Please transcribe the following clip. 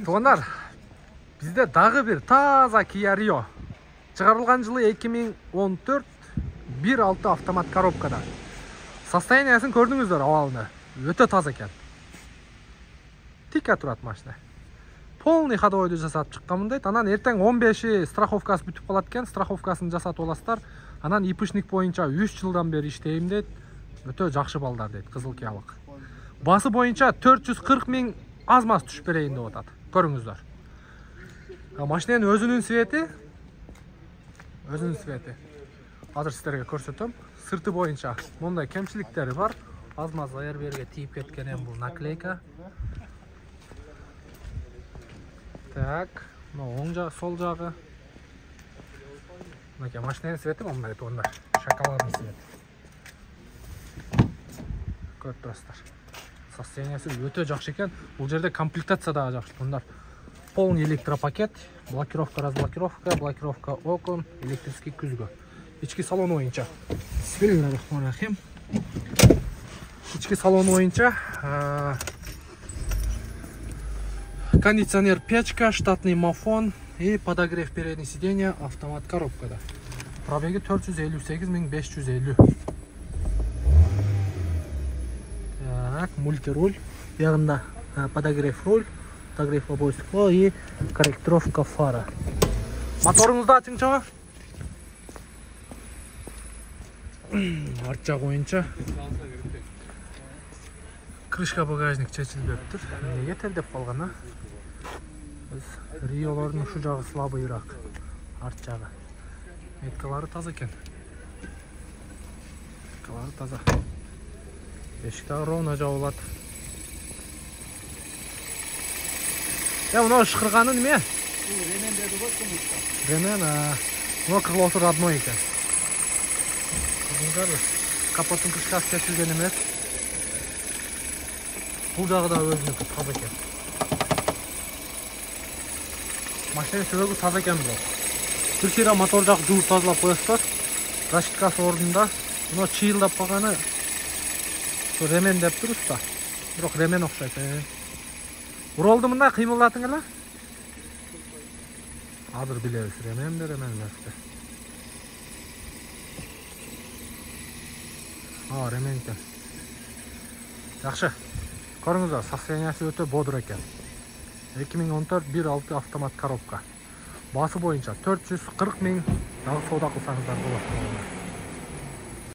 Туугандар, бизде дагы бир таза Kia Rio. Чыгарылган жылы 2014, 1.6 автомат коробкада. Состояниясын көрдүңүздөр, абалыны. Өтө таза экен. Тикке турат машина. Полный ходовойду жасап чыккан дейт. Анан эртең 15 страховкасы бүтүп калат экен. Страховкасын жасатып аласыздар. Анан ипишник боюнча 3 жылдан бери иштейм дейт. Өтө жакшы балдар дейт, кызыл киялык. Басы боюнча 440 миң аз-маз түшүп берейин деп атат. Көрүңүздөр. Машинанын өзүнүн свети. Азыр сиздерге көрсөтөм. Сырты боюнча мындай кемчиликтери бар. Аз-маз аерберге тийип кеткен эми бул наклейка. Так, оң жағы, сол жағы. Мынакей машинанын свети мындай туугандар. Шоколадный свет. Көрүп турасыздар. Состояниясы өтө жакшы экен. Бул жерде комплектация да жакшы туугандар. Полный электропакет, блокировка, разблокировка, блокировка окон, электрический күзгө. Ички салон боюнча. Бисмиллахиррахманиррахим. Ички салон боюнча кондиционер печка, штатный мафон и подогрев переднего сиденья, автомат коробкада. Пробеги 458 550. Так, мультируль. Ягында подогрев руль, подогрев обоих стекла и корректировка фара. Моторыңызды ачыңчы. Арт жақ боюнча. Крышка багажник чечилбептир. Неге телдеп калган, а? Риолордун ушу жагы слабыйраак. Арт жагы. Меткалары таза экен. Меткалары таза. Эшик дагы ровно жабылат. Мына шыкырганы неме? Ремен деди го сумушта. Ремен, мына крылосу родной экен. Капоттун крышкасы чечилген эмес. Бул жагы да өзүнүкү таза экен. Машинанын сөөгү таза экен бул. Бир сыйра мотор жак жууп тазалап коесуздар. Рашиткасы ордунда. Мына чыйылдап калганы ремен деп турсуз да. Бирок ремен окшойт. Уролду мындай кыймылдатыңар. Азыр билебиз, ремен эмес. Ремен экен. Жакшы. Көрүңүздөр, состояниясы өтө бодур экен. 2014 1.6 автомат коробка. Басы боюнча 440 миң, дагы соода кылсаңыздар болот.